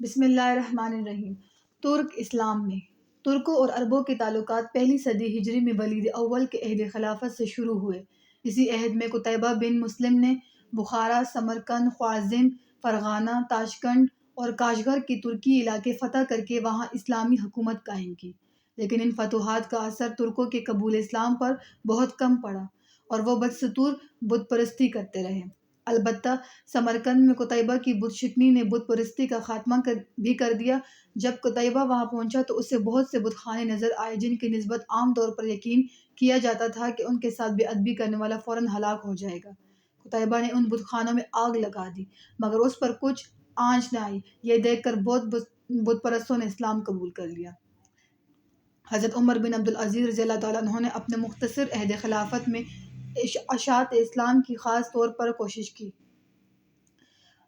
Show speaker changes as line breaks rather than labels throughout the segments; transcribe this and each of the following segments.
بسم اللہ الرحمن الرحیم۔ ترک اسلام میں ترکوں اور عربوں کے تعلقات پہلی صدی ہجری میں ولید اول کے عہد خلافت سے شروع ہوئے۔ اسی عہد میں قتیبہ بن مسلم نے بخارا، سمرقند، خوارزم، فرغانہ، تاشقند اور کاشغر کے ترکی علاقے فتح کر کے وہاں اسلامی حکومت قائم کی، لیکن ان فتوحات کا اثر ترکوں کے قبول اسلام پر بہت کم پڑا اور وہ بدستور بت پرستی کرتے رہے۔ البتہ سمرقند میں قتیبہ کی بت شکنی نے بت پرستی کا خاتمہ بھی کر دیا۔ جب قتیبہ وہاں پہنچا تو اسے بہت سے بت خانے نظر آئے جن کی نسبت عام طور پر یقین کیا جاتا تھا کہ ان کے ساتھ بے ادبی کرنے والا فوراً ہلاک ہو جائے گا۔ قتیبہ نے ان بت خانوں میں آگ لگا دی مگر اس پر کچھ آنچ نہ آئی۔ یہ دیکھ کر بہت بت پرستوں نے اسلام قبول کر لیا۔ حضرت عمر بن عبدالعزیز رضی اللہ تعالیٰ عنہ نے اپنے مختصر عہد خلافت میں اشاعت اسلام کی خاص طور پر کوشش کی۔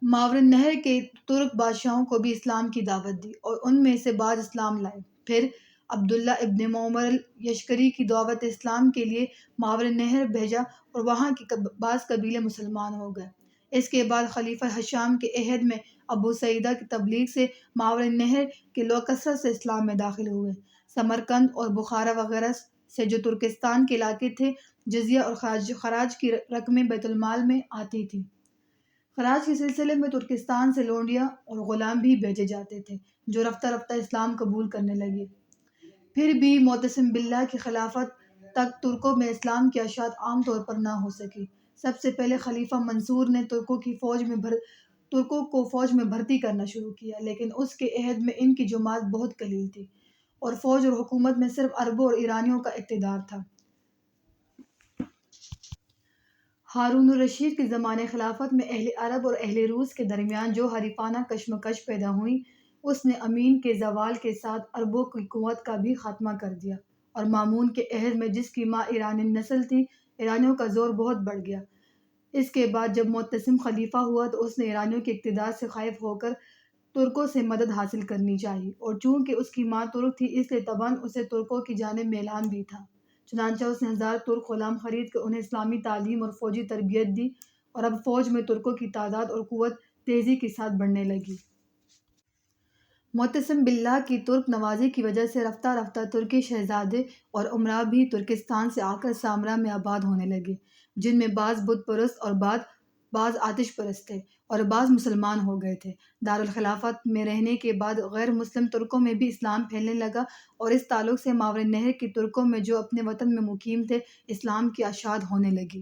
ماورا نہر کے ترک بادشاہوں کو بھی اسلام کی دعوت دی اور ان میں سے بعض اسلام لائے۔ پھر عبداللہ ابن معمر الاشکری کی دعوت اسلام کے لیے ماورا نہر بھیجا اور وہاں کے بعض قبیلے مسلمان ہو گئے۔ اس کے بعد خلیفہ ہشام کے عہد میں ابو سعیدہ کی تبلیغ سے ماورا نہر کے لوگ کثرت سے اسلام میں داخل ہوئے۔ سمرقند اور بخارا وغیرہ سے جو ترکستان کے علاقے تھے، جزیہ اور خراج کی رقمیں بیت المال میں آتی تھیں۔ خراج کے سلسلے میں ترکستان سے لونڈیاں اور غلام بھی بھیجے جاتے تھے جو رفتہ رفتہ اسلام قبول کرنے لگے۔ پھر بھی معتصم باللہ کی خلافت تک ترکوں میں اسلام کی اشاعت عام طور پر نہ ہو سکی۔ سب سے پہلے خلیفہ منصور نے ترکوں کو فوج میں بھرتی کرنا شروع کیا، لیکن اس کے عہد میں ان کی جماعت بہت قلیل تھی اور فوج اور حکومت میں صرف عربوں اور ایرانیوں کا اقتدار تھا۔ ہارون الرشید کے زمانۂ خلافت میں اہل عرب اور اہل روس کے درمیان جو حریفانہ کشمکش پیدا ہوئی، اس نے امین کے زوال کے ساتھ عربوں کی قوت کا بھی خاتمہ کر دیا اور مامون کے عہد میں جس کی ماں ایرانی نسل تھی، ایرانیوں کا زور بہت بڑھ گیا۔ اس کے بعد جب معتصم خلیفہ ہوا تو اس نے ایرانیوں کے اقتدار سے خائف ہو کر ترکوں سے مدد حاصل کرنی چاہی اور چونکہ اس کی ماں ترک تھی اس لیے طبعاً اسے ترکوں کی جانب میلان بھی تھا۔ چنانچہ اس نے 1000 ترک غلام خرید کر انہیں اسلامی تعلیم اور فوجی تربیت دی اور اب فوج میں ترکوں کی تعداد اور قوت تیزی کے ساتھ بڑھنے لگی۔ معتصم باللہ کی ترک نوازی کی وجہ سے رفتہ رفتہ ترکی شہزادے اور امراء بھی ترکستان سے آ کر سامرا میں آباد ہونے لگے، جن میں بعض بت پرست اور بعض آتش پرست تھے اور بعض مسلمان ہو گئے تھے۔ دارالخلافت میں رہنے کے بعد غیر مسلم ترکوں میں بھی اسلام پھیلنے لگا اور اس تعلق سے ماورا نہر کے ترکوں میں جو اپنے وطن میں مقیم تھے، اسلام کی اشاعت ہونے لگی۔